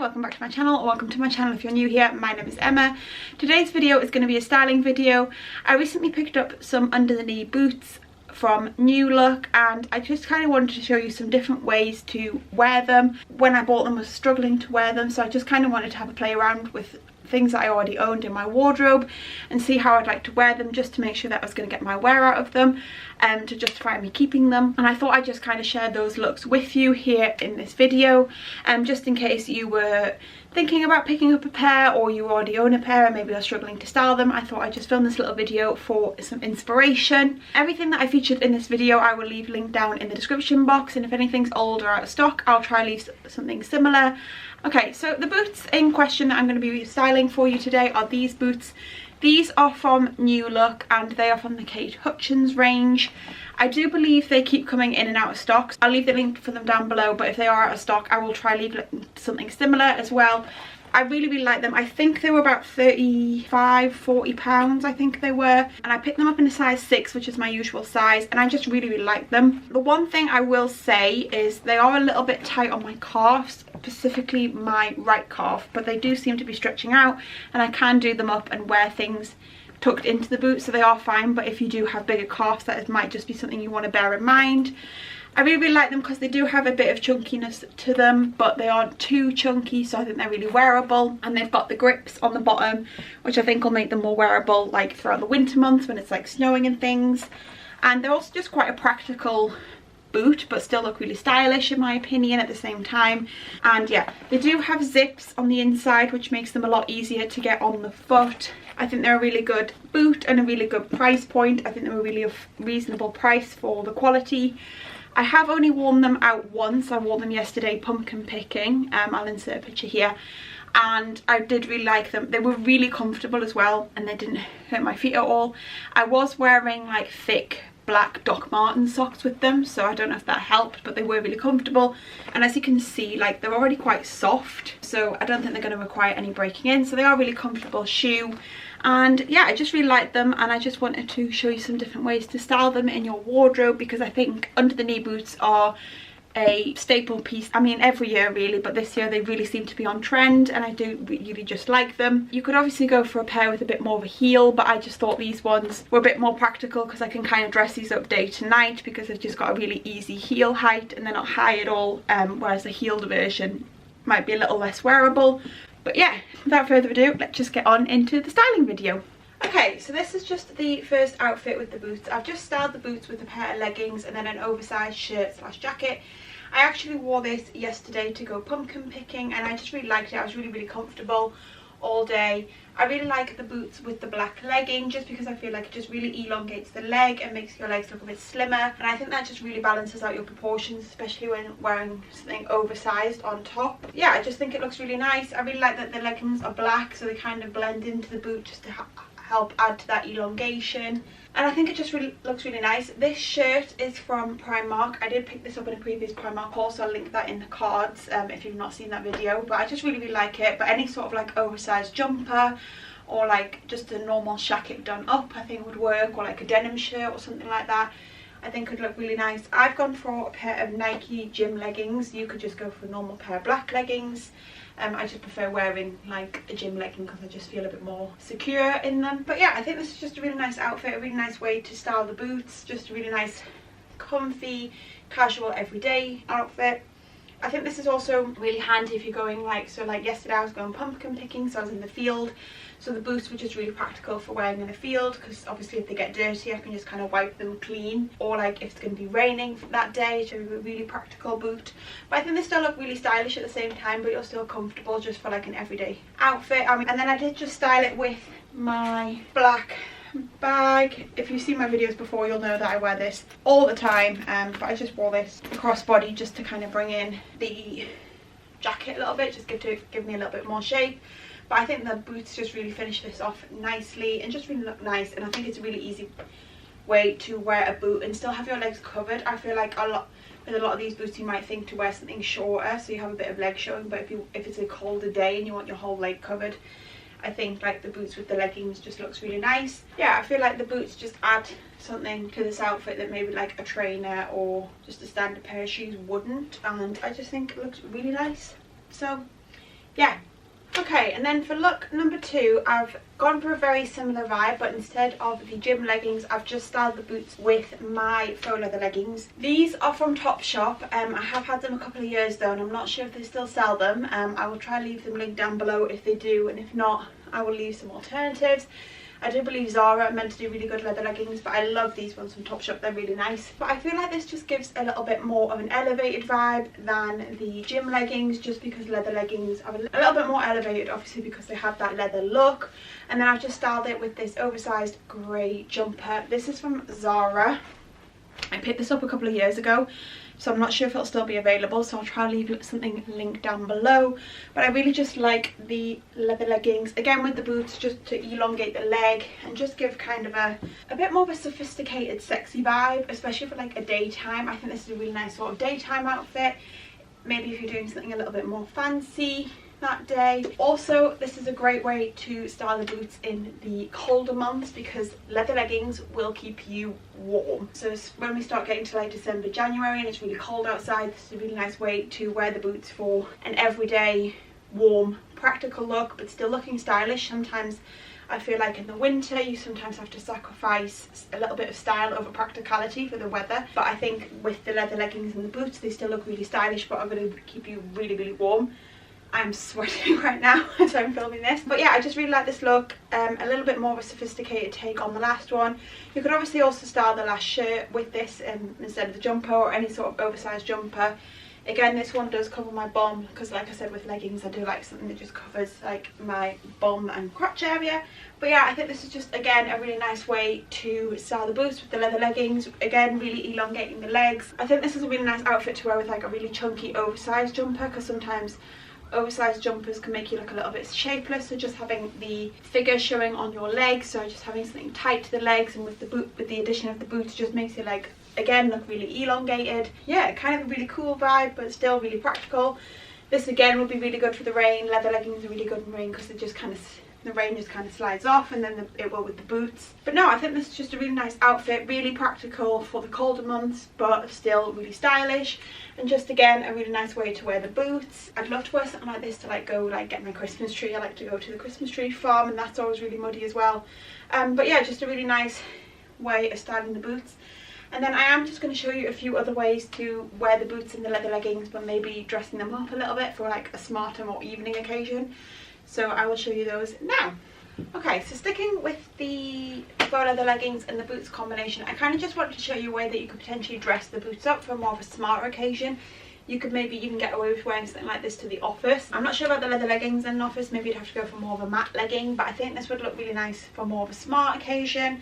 welcome back to my channel, or welcome to my channel if you're new here. My name is Emma. Today's video is going to be a styling video. I recently picked up some under the knee boots from New Look, and I just kind of wanted to show you some different ways to wear them. When I bought them I was struggling to wear them, so I just kind of wanted to have a play around with things that I already owned in my wardrobe and see how I'd like to wear them, just to make sure that I was going to get my wear out of them to justify me keeping them. And I thought I'd just kind of share those looks with you here in this video, just in case you were thinking about picking up a pair, or you already own a pair and maybe you're struggling to style them. I thought I'd just film this little video for some inspiration. Everything that I featured in this video I will leave linked down in the description box, and if anything's old or out of stock I'll try and leave something similar. Okay, so the boots in question that I'm going to be styling for you today are these boots. These are from New Look and they are from the Kate Hutchins range. I do believe they keep coming in and out of stock. I'll leave the link for them down below, but if they are out of stock I will try leave something similar as well. I really like them. I think they were about £35–40 I think they were, and I picked them up in a size 6, which is my usual size, and I just really like them. The one thing I will say is they are a little bit tight on my calves, specifically my right calf, but they do seem to be stretching out and I can do them up and wear things tucked into the boot, so they are fine. But if you do have bigger calves, that might just be something you want to bear in mind. I really like them because they do have a bit of chunkiness to them, but they aren't too chunky, so I think they're really wearable. And they've got the grips on the bottom, which I think will make them more wearable like throughout the winter months when it's like snowing and things. And they're also just quite a practical boot, but still look really stylish in my opinion at the same time. And yeah, they do have zips on the inside, which makes them a lot easier to get on the foot. I think they're a really good boot and a really good price point. I think they're a really reasonable price for the quality. I have only worn them out once. I wore them yesterday pumpkin picking. I'll insert a picture here. And I did really like them. They were really comfortable as well, and they didn't hurt my feet at all. I was wearing like thick black Doc Marten socks with them, so I don't know if that helped, but they were really comfortable. And as you can see, like, they're already quite soft, so I don't think they're going to require any breaking in. So they are a really comfortable shoe. And yeah, I just really like them, and I just wanted to show you some different ways to style them in your wardrobe, because I think under the knee boots are a staple piece. I mean, every year really, but this year they really seem to be on trend, and I do really just like them. You could obviously go for a pair with a bit more of a heel, but I just thought these ones were a bit more practical because I can kind of dress these up day to night, because they've just got a really easy heel height and they're not high at all, whereas the heeled version might be a little less wearable. But yeah, without further ado, let's just get on into the styling video. Okay, so this is just the first outfit with the boots. I've just styled the boots with a pair of leggings and then an oversized shirt / jacket. I actually wore this yesterday to go pumpkin picking, and I just really liked it. I was really comfortable all day. I really like the boots with the black legging, just because I feel like it just really elongates the leg and makes your legs look a bit slimmer, and I think that just really balances out your proportions, especially when wearing something oversized on top. Yeah, I just think it looks really nice. I really like that the leggings are black, so they kind of blend into the boot just to help add to that elongation, and I think it just really looks really nice. This shirt is from Primark. I did pick this up in a previous Primark haul, so I'll link that in the cards if you've not seen that video. But I just really like it. But any sort of like oversized jumper, or like just a normal jacket done up, I think would work, or like a denim shirt or something like that, I think could look really nice. I've gone for a pair of Nike gym leggings. You could just go for a normal pair of black leggings. I just prefer wearing like a gym legging because I just feel a bit more secure in them. But yeah, I think this is just a really nice outfit, a really nice way to style the boots, just a really nice comfy casual everyday outfit. I think this is also really handy if you're going like yesterday I was going pumpkin picking, so I was in the field, so the boots were just really practical for wearing in the field, because obviously if they get dirty I can just kind of wipe them clean, or like if it's going to be raining that day, it's a really practical boot. But I think they still look really stylish at the same time, but you're still comfortable just for like an everyday outfit. I mean, and then I did just style it with my black bag. If you've seen my videos before, you'll know that I wear this all the time, but I just wore this crossbody just to kind of bring in the jacket a little bit, just give me a little bit more shape. But I think the boots just really finish this off nicely and just really look nice, and I think it's a really easy way to wear a boot and still have your legs covered. I feel like with a lot of these boots you might think to wear something shorter so you have a bit of leg showing, but if it's a colder day and you want your whole leg covered, I think like the boots with the leggings just looks really nice. Yeah, I feel like the boots just add something to this outfit that maybe like a trainer or just a standard pair of shoes wouldn't, and I just think it looks really nice. So yeah. Okay, and then for look number 2, I've gone for a very similar vibe, but instead of the gym leggings, I've just styled the boots with my faux leather leggings. These are from Topshop. I have had them a couple of years though, and I'm not sure if they still sell them. I will try and leave them linked down below if they do, and if not, I will leave some alternatives. I do believe Zara are meant to do really good leather leggings, but I love these ones from Topshop. They're really nice. But I feel like this just gives a little bit more of an elevated vibe than the gym leggings, just because leather leggings are a little bit more elevated, obviously because they have that leather look. And then I've just styled it with this oversized grey jumper. This is from Zara. I picked this up a couple of years ago, so I'm not sure if it'll still be available, so I'll try and leave something linked down below. But I really just like the leather leggings, again with the boots, just to elongate the leg and just give kind of a bit more of a sophisticated, sexy vibe, especially for like a daytime. I think this is a really nice sort of daytime outfit, maybe if you're doing something a little bit more fancy that day. Also, this is a great way to style the boots in the colder months, because leather leggings will keep you warm. So when we start getting to like December, January, and it's really cold outside, this is a really nice way to wear the boots for an everyday warm practical look, but still looking stylish. Sometimes I feel like in the winter you sometimes have to sacrifice a little bit of style over practicality for the weather, but I think with the leather leggings and the boots, they still look really stylish but are going to keep you really, really warm. I'm sweating right now as I'm filming this. But yeah, I just really like this look. A little bit more of a sophisticated take on the last one. You could obviously also style the last shirt with this instead of the jumper, or any sort of oversized jumper. Again, this one does cover my bum, because like I said with leggings, I do like something that just covers like my bum and crotch area. But yeah, I think this is just, again, a really nice way to style the boots with the leather leggings. Again, really elongating the legs. I think this is a really nice outfit to wear with like a really chunky oversized jumper, because sometimes oversized jumpers can make you look a little bit shapeless. So just having the figure showing on your legs, so just having something tight to the legs, and with the boot, with the addition of the boots, just makes your leg again look really elongated. Yeah, kind of a really cool vibe, but still really practical. This again would be really good for the rain. Leather leggings are really good in rain, because it just kind of, the rain just kind of slides off, and then it will with the boots. But no, I think this is just a really nice outfit, really practical for the colder months, but still really stylish. And just again, a really nice way to wear the boots. I'd love to wear something like this to like go like get my Christmas tree. I like to go to the Christmas tree farm, and that's always really muddy as well. But yeah, just a really nice way of styling the boots. And then I am just going to show you a few other ways to wear the boots and the leather leggings, but maybe dressing them up a little bit for like a smarter, more evening occasion. So I will show you those now. Okay, so sticking with the faux leather leggings and the boots combination, I kind of just wanted to show you a way that you could potentially dress the boots up for more of a smarter occasion. You could maybe even get away with wearing something like this to the office. I'm not sure about the leather leggings in an office, maybe you'd have to go for more of a matte legging, but I think this would look really nice for more of a smart occasion.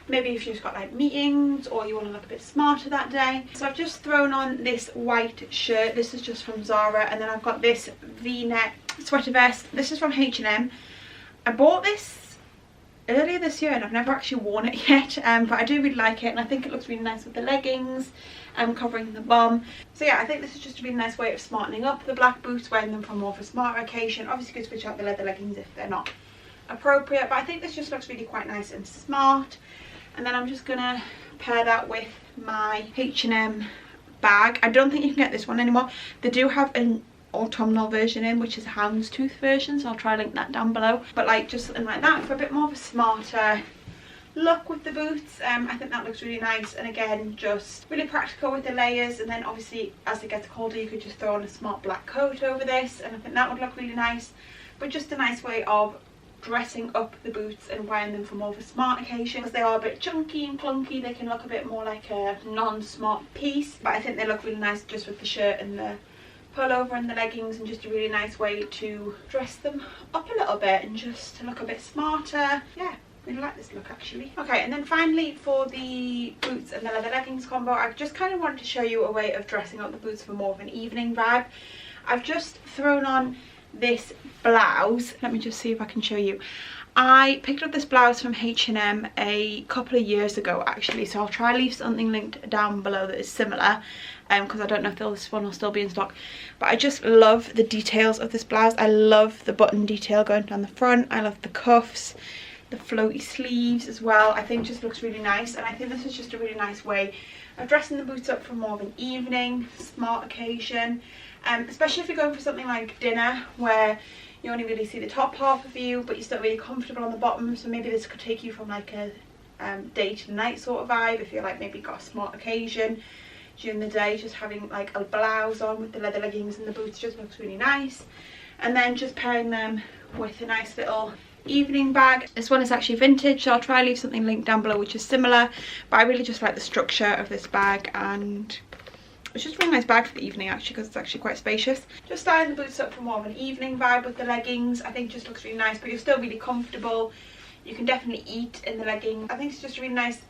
Maybe if you've got like meetings, or you want to look a bit smarter that day. So I've just thrown on this white shirt. This is just from Zara, and then I've got this V-neck sweater vest. This is from H&M. I bought this earlier this year and I've never actually worn it yet, but I do really like it, and I think it looks really nice with the leggings covering the bum. So yeah, I think this is just a really nice way of smartening up the black boots, wearing them for more of a smarter occasion. Obviously you could switch out the leather leggings if they're not appropriate, but I think this just looks really quite nice and smart. And then I'm just gonna pair that with my H&M bag. I don't think you can get this one anymore. They do have an autumnal version in, which is a houndstooth version, so I'll try to link that down below. But like just something like that for a bit more of a smarter look with the boots. I think that looks really nice, and again just really practical with the layers. And then obviously as it gets colder, you could just throw on a smart black coat over this, and I think that would look really nice. But just a nice way of dressing up the boots and wearing them for more of a smart occasion, because they are a bit chunky and clunky. They can look a bit more like a non-smart piece, but I think they look really nice just with the shirt and the pullover and the leggings, and just a really nice way to dress them up a little bit and just to look a bit smarter. Yeah, really like this look actually. Okay, and then finally for the boots and the leather leggings combo, I just kind of wanted to show you a way of dressing up the boots for more of an evening vibe. I've just thrown on this blouse. Let me just see if I can show you. I picked up this blouse from H&M a couple of years ago actually, so I'll try to leave something linked down below that is similar, because I don't know if this one will still be in stock. But I just love the details of this blouse. I love the button detail going down the front. I love the cuffs, the floaty sleeves as well. I think it just looks really nice, and I think this is just a really nice way of dressing the boots up for more of an evening smart occasion. Especially if you're going for something like dinner, where you only really see the top half of you, but you're still really comfortable on the bottom. So maybe this could take you from like a day to night sort of vibe, if you're like maybe got a smart occasion during the day. Just having like a blouse on with the leather leggings and the boots just looks really nice. And then just pairing them with a nice little evening bag. This one is actually vintage, so I'll try and leave something linked down below which is similar, but I really just like the structure of this bag, and it's just a really nice bag for the evening actually, because it's actually quite spacious. Just styling the boots up for more of an evening vibe with the leggings. I think it just looks really nice, but you're still really comfortable. You can definitely eat in the leggings. I think it's just a really nice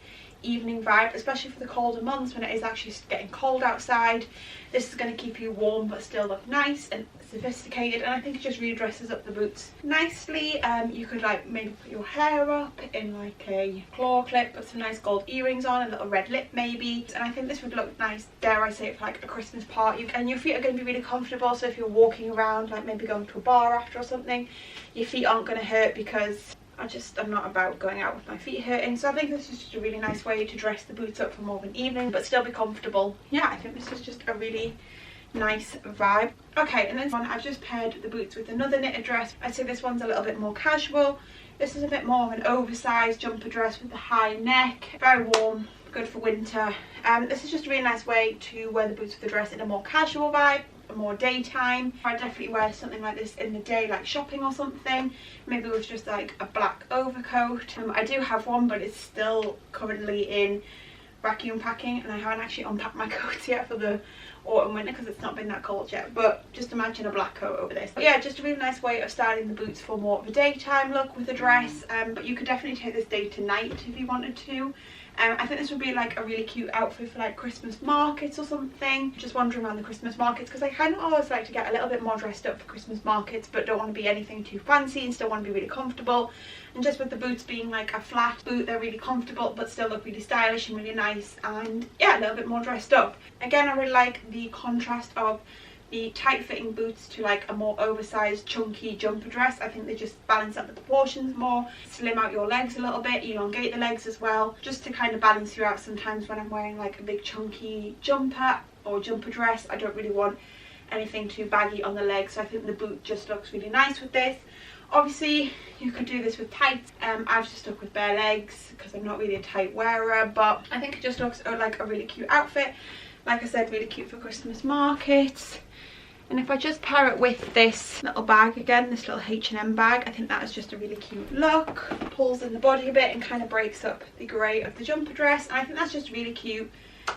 evening vibe, especially for the colder months when it is actually getting cold outside. This is going to keep you warm but still look nice and sophisticated, and I think it just really dresses up the boots nicely. You could like maybe put your hair up in like a claw clip, put some nice gold earrings on, a little red lip maybe, and I think this would look nice, dare I say it, for like a Christmas party. And your feet are going to be really comfortable, so if you're walking around, like maybe going to a bar after or something, your feet aren't going to hurt, because I'm not about going out with my feet hurting. So I think this is just a really nice way to dress the boots up for more of an evening but still be comfortable. Yeah, I think this is just a really nice vibe. Okay, and this one I've just paired the boots with another knitted dress. I'd say this one's a little bit more casual. This is a bit more of an oversized jumper dress with a high neck, very warm, good for winter. This is just a really nice way to wear the boots with the dress in a more casual vibe, more daytime. I definitely wear something like this in the day, like shopping or something, maybe with just like a black overcoat. I do have one, but it's still currently in vacuum packing, and I haven't actually unpacked my coats yet for the autumn winter because it's not been that cold yet. But just imagine a black coat over this. But yeah, just a really nice way of styling the boots for more of a daytime look with a dress. But you could definitely take this day to night if you wanted to. I think this would be like a really cute outfit for like Christmas markets or something, just wandering around the Christmas markets, because I kind of always like to get a little bit more dressed up for Christmas markets but don't want to be anything too fancy and still want to be really comfortable. And just with the boots being like a flat boot, they're really comfortable but still look really stylish and really nice, and yeah, a little bit more dressed up. Again, I really like the contrast of the tight fitting boots to like a more oversized chunky jumper dress. I think they just balance out the proportions more, slim out your legs a little bit, elongate the legs as well, just to kind of balance you out. Sometimes when I'm wearing like a big chunky jumper or jumper dress, I don't really want anything too baggy on the legs, so I think the boot just looks really nice with this. Obviously you could do this with tights. I've just stuck with bare legs because I'm not really a tight wearer, but I think it just looks like a really cute outfit. Like I said, really cute for Christmas markets. And if I just pair it with this little bag again, this little H&M bag, I think that is just a really cute look. Pulls in the body a bit and kind of breaks up the grey of the jumper dress. And I think that's just really cute,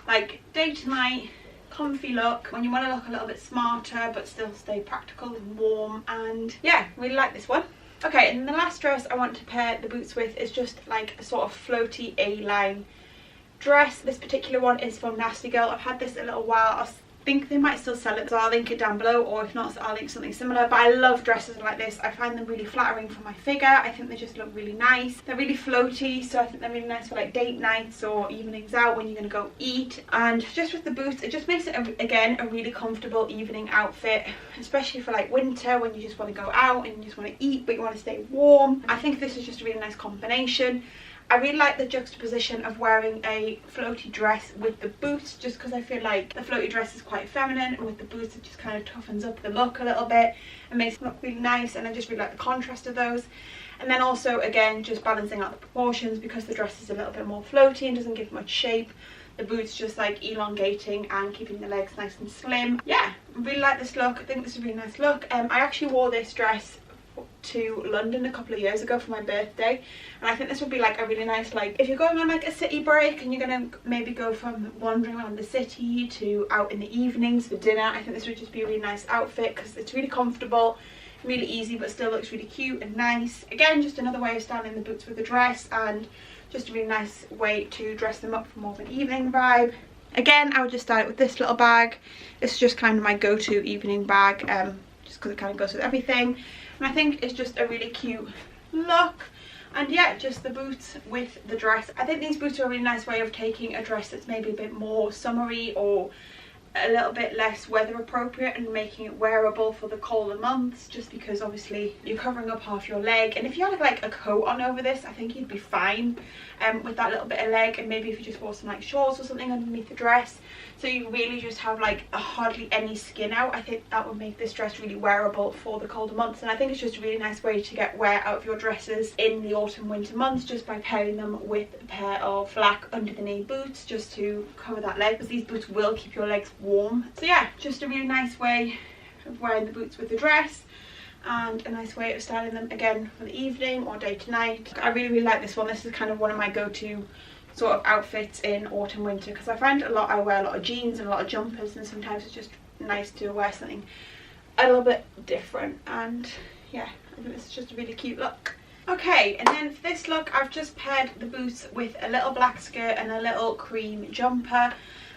like day to night, comfy look when you want to look a little bit smarter but still stay practical and warm. And yeah, really like this one. Okay, and the last dress I want to pair the boots with is just like a sort of floaty A-line dress. This particular one is from Nasty Girl. I've had this a little while. I think they might still sell it, so I'll link it down below, or if not, I'll link something similar. But I love dresses like this. I find them really flattering for my figure. I think they just look really nice. They're really floaty, so I think they're really nice for like date nights or evenings out when you're going to go eat. And just with the boots, it just makes it again a really comfortable evening outfit, especially for like winter when you just want to go out and you just want to eat but you want to stay warm. I think this is just a really nice combination. I really like the juxtaposition of wearing a floaty dress with the boots, just because I feel like the floaty dress is quite feminine, and with the boots it just kind of toughens up the look a little bit and makes it look really nice, and I just really like the contrast of those. And then also, again, just balancing out the proportions, because the dress is a little bit more floaty and doesn't give much shape. The boots just like elongating and keeping the legs nice and slim. Yeah, I really like this look. I think this is a really nice look. I actually wore this dress to London a couple of years ago for my birthday, and I think this would be like a really nice, like if you're going on like a city break and you're gonna maybe go from wandering around the city to out in the evenings for dinner, I think this would just be a really nice outfit because it's really comfortable, really easy, but still looks really cute and nice. Again, just another way of styling the boots with the dress, and just a really nice way to dress them up for more of an evening vibe. Again, I would just style it with this little bag. It's just kind of my go-to evening bag, just because it kind of goes with everything. And I think it's just a really cute look. And yeah, just the boots with the dress. I think these boots are a really nice way of taking a dress that's maybe a bit more summery or a little bit less weather appropriate and making it wearable for the colder months, just because obviously you're covering up half your leg. And if you had like a coat on over this, I think you'd be fine with that little bit of leg, and maybe if you just wore some like shorts or something underneath the dress, so you really just have like hardly any skin out, I think that would make this dress really wearable for the colder months. And I think it's just a really nice way to get wear out of your dresses in the autumn winter months, just by pairing them with a pair of black under the knee boots, just to cover that leg, because these boots will keep your legs warm. So yeah, just a really nice way of wearing the boots with the dress, and a nice way of styling them again for the evening or day to night. I really like this one. This is kind of one of my go-to sort of outfits in autumn winter, because I find I wear a lot of jeans and a lot of jumpers, and sometimes it's just nice to wear something a little bit different. And yeah, I think this is just a really cute look. Okay, and then for this look I've just paired the boots with a little black skirt and a little cream jumper.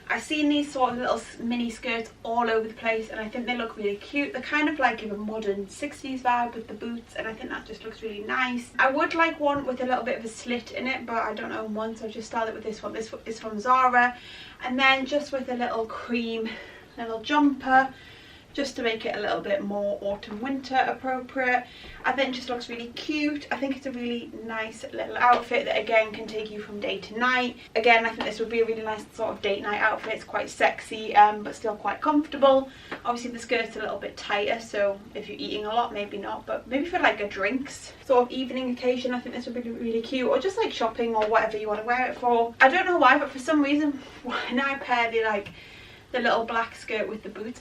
I've seen these sort of little mini skirts all over the place, and I think they look really cute. They're kind of like give a modern 60s vibe with the boots, and I think that just looks really nice. I would like one with a little bit of a slit in it, but I don't own one, so I've just styled it with this one. This is from Zara. And then just with a little cream little jumper, just to make it a little bit more autumn winter appropriate. I think it just looks really cute. I think it's a really nice little outfit that again can take you from day to night. Again, I think this would be a really nice sort of date night outfit. It's quite sexy but still quite comfortable. Obviously the skirt's a little bit tighter, so if you're eating a lot, maybe not, but maybe for like a drinks sort of evening occasion, I think this would be really cute, or just like shopping or whatever you want to wear it for. I don't know why, but for some reason when I pair the little black skirt with the boots,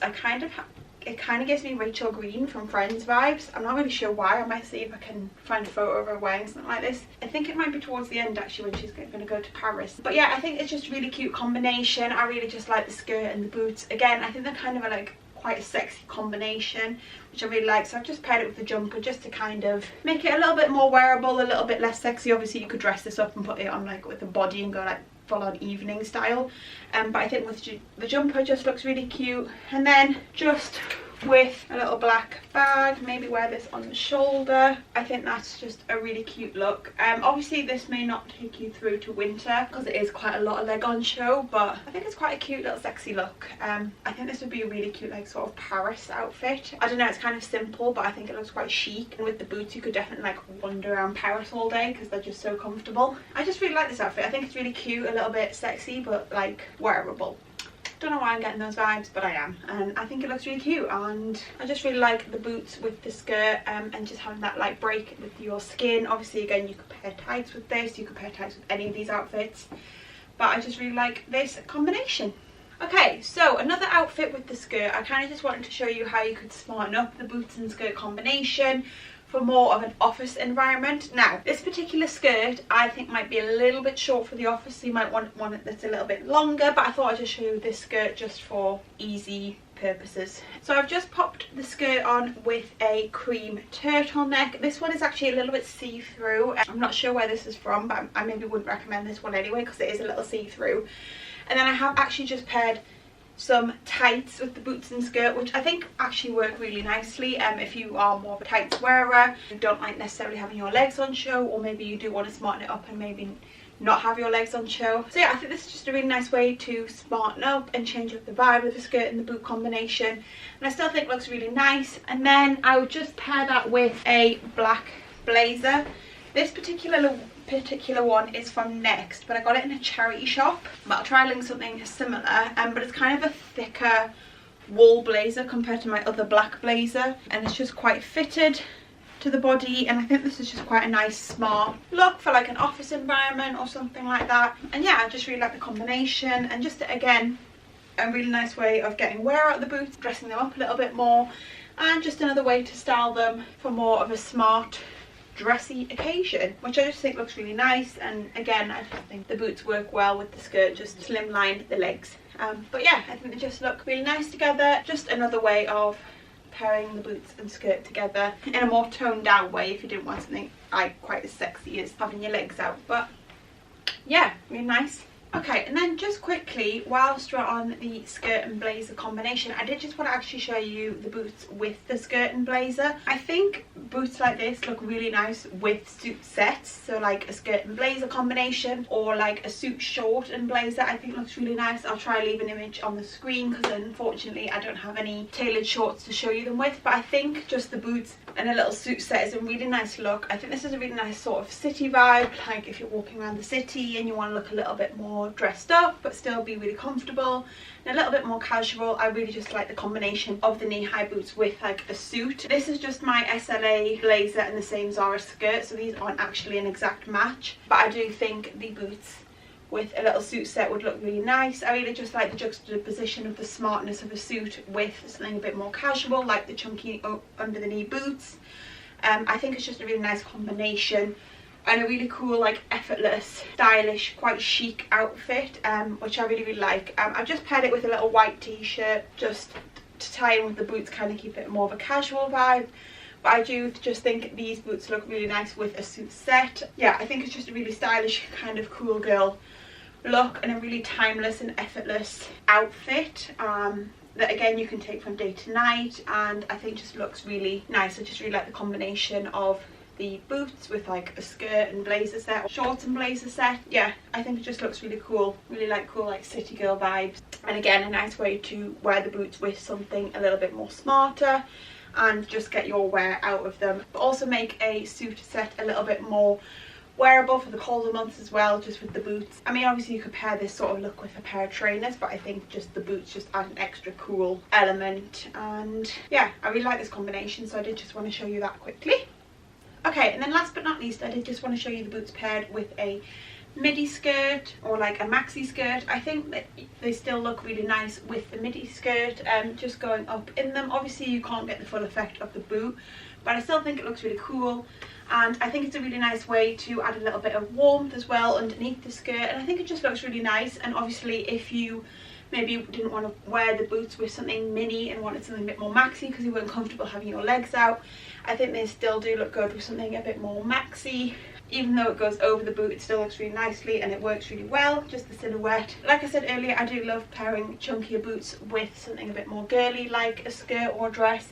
it kind of gives me Rachel Green from Friends vibes. I'm not really sure why. I might see if I can find a photo of her wearing something like this. I think it might be towards the end actually, when she's going to go to Paris. But yeah, I think it's just a really cute combination. I really just like the skirt and the boots. Again, I think they're kind of like quite a sexy combination, which I really like. So I've just paired it with the jumper just to kind of make it a little bit more wearable, a little bit less sexy. Obviously you could dress this up and put it on like with the body and go like full-on evening style, but I think with the jumper just looks really cute. And then just with a little black bag, maybe wear this on the shoulder. I think that's just a really cute look. Obviously this may not take you through to winter because it is quite a lot of leg on show, but I think it's quite a cute little sexy look. I think this would be a really cute like sort of Paris outfit. I don't know, it's kind of simple, but I think it looks quite chic, and with the boots you could definitely like wander around Paris all day because they're just so comfortable. I just really like this outfit. I think it's really cute, a little bit sexy, but like wearable. Don't know why I'm getting those vibes, but I am, and I think it looks really cute. And I just really like the boots with the skirt, and just having that like break with your skin. Obviously again you could pair tights with this, you could pair tights with any of these outfits, but I just really like this combination. Okay, so another outfit with the skirt. I kind of just wanted to show you how you could smarten up the boots and skirt combination for more of an office environment. Now this particular skirt I think might be a little bit short for the office, so you might want one that's a little bit longer, but I thought I'd just show you this skirt just for easy purposes. So I've just popped the skirt on with a cream turtleneck. This one is actually a little bit see-through. I'm not sure where this is from, but I maybe wouldn't recommend this one anyway because it is a little see-through. And then I have actually just paired some tights with the boots and skirt, which I think actually work really nicely if you are more of a tights wearer, you don't like necessarily having your legs on show, or maybe you do want to smarten it up and maybe not have your legs on show. So yeah, I think this is just a really nice way to smarten up and change up the vibe with the skirt and the boot combination, and I still think it looks really nice. And then I would just pair that with a black blazer. This particular one is from Next, but I got it in a charity shop, but I'll try and link something similar, but it's kind of a thicker wool blazer compared to my other black blazer, and it's just quite fitted to the body, and I think this is just quite a nice smart look for like an office environment or something like that. And yeah, I just really like the combination, and just again a really nice way of getting wear out of the boots, dressing them up a little bit more, and just another way to style them for more of a smart dressy occasion, which I just think looks really nice. And again, I just think the boots work well with the skirt, just slimline the legs. But yeah, I think they just look really nice together. Just another way of pairing the boots and skirt together in a more toned down way if you didn't want something like quite as sexy as having your legs out. But yeah, really nice. Okay, and then just quickly, whilst we're on the skirt and blazer combination, I did just want to actually show you the boots with the skirt and blazer. I think boots like this look really nice with suit sets, so like a skirt and blazer combination, or like a suit short and blazer, I think looks really nice. I'll try leave an image on the screen because unfortunately I don't have any tailored shorts to show you them with, but I think just the boots and a little suit set is a really nice look. I think this is a really nice sort of city vibe, like if you're walking around the city and you want to look a little bit more dressed up but still be really comfortable and a little bit more casual. I really just like the combination of the knee-high boots with like a suit. This is just my SLA blazer and the same Zara skirt, so these aren't actually an exact match, but I do think the boots with a little suit set would look really nice. I really just like the juxtaposition of the smartness of a suit with something a bit more casual, like the chunky under the knee boots. I think it's just a really nice combination and a really cool, like effortless, stylish, quite chic outfit, which I really like. I've just paired it with a little white t-shirt just to tie in with the boots, kind of keep it more of a casual vibe. But I do just think these boots look really nice with a suit set. Yeah, I think it's just a really stylish, kind of cool girl look and a really timeless and effortless outfit that again you can take from day to night, and I think just looks really nice. I just really like the combination of the boots with like a skirt and blazer set, or shorts and blazer set. Yeah, I think it just looks really cool. Really like cool like city girl vibes, and again a nice way to wear the boots with something a little bit more smarter and just get your wear out of them, but also make a suit set a little bit more wearable for the colder months as well, just with the boots. I mean, obviously you could pair this sort of look with a pair of trainers, but I think just the boots just add an extra cool element, and yeah, I really like this combination, so I did just want to show you that quickly. Okay, and then last but not least, I did just want to show you the boots paired with a midi skirt or like a maxi skirt. I think that they still look really nice with the midi skirt just going up in them. Obviously you can't get the full effect of the boot, but I still think it looks really cool, and I think it's a really nice way to add a little bit of warmth as well underneath the skirt, and I think it just looks really nice. And obviously if you maybe didn't want to wear the boots with something mini and wanted something a bit more maxi because you weren't comfortable having your legs out, I think they still do look good with something a bit more maxi. Even though it goes over the boot, it still looks really nicely and it works really well, just the silhouette. Like I said earlier, I do love pairing chunkier boots with something a bit more girly like a skirt or dress,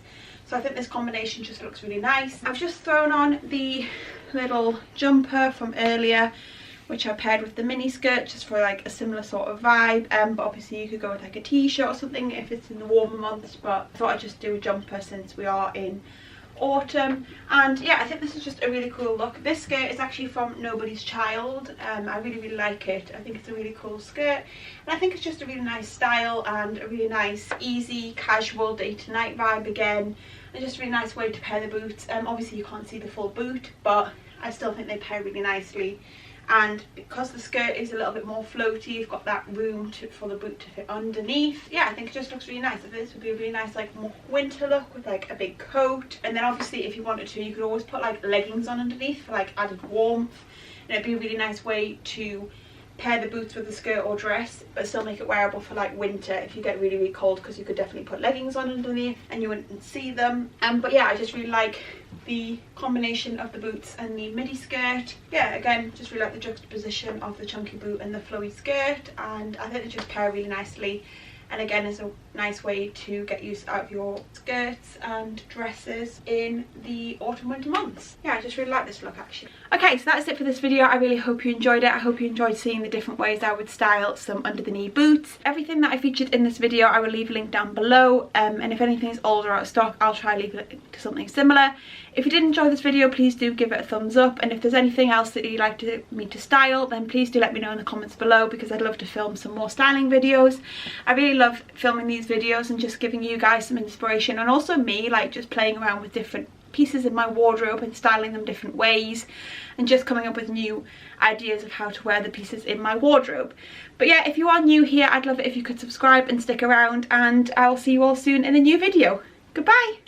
so I think this combination just looks really nice. I've just thrown on the little jumper from earlier, which I paired with the mini skirt just for like a similar sort of vibe, but obviously you could go with like a t-shirt or something if it's in the warmer months, but I thought I'd just do a jumper since we are in autumn. And yeah, I think this is just a really cool look. This skirt is actually from Nobody's Child. I really like it. I think it's a really cool skirt, and I think it's just a really nice style and a really nice easy casual day to night vibe again, and just a really nice way to pair the boots. Obviously you can't see the full boot, but I still think they pair really nicely. And because the skirt is a little bit more floaty, you've got that room for the boot to fit underneath. Yeah, I think it just looks really nice. I think this would be a really nice like more winter look with like a big coat, and then obviously if you wanted to you could always put like leggings on underneath for like added warmth, and it'd be a really nice way to pair the boots with the skirt or dress but still make it wearable for like winter if you get really cold, because you could definitely put leggings on underneath and you wouldn't see them. But yeah, I just really like the combination of the boots and the midi skirt. Yeah, again, just really like the juxtaposition of the chunky boot and the flowy skirt, and I think they just pair really nicely, and again is a nice way to get use out of your skirts and dresses in the autumn winter months. Yeah, I just really like this look actually. Okay, so that's it for this video. I really hope you enjoyed it. I hope you enjoyed seeing the different ways I would style some under the knee boots. Everything that I featured in this video I will leave a link down below, and if anything is old or out of stock I'll try leave it to something similar. If you did enjoy this video, please do give it a thumbs up, and if there's anything else that you'd like me to style, then please do let me know in the comments below, because I'd love to film some more styling videos. I really love filming these videos and just giving you guys some inspiration, and also me like just playing around with different pieces in my wardrobe and styling them different ways, and just coming up with new ideas of how to wear the pieces in my wardrobe. But yeah, if you are new here, I'd love it if you could subscribe and stick around, and I'll see you all soon in a new video. Goodbye!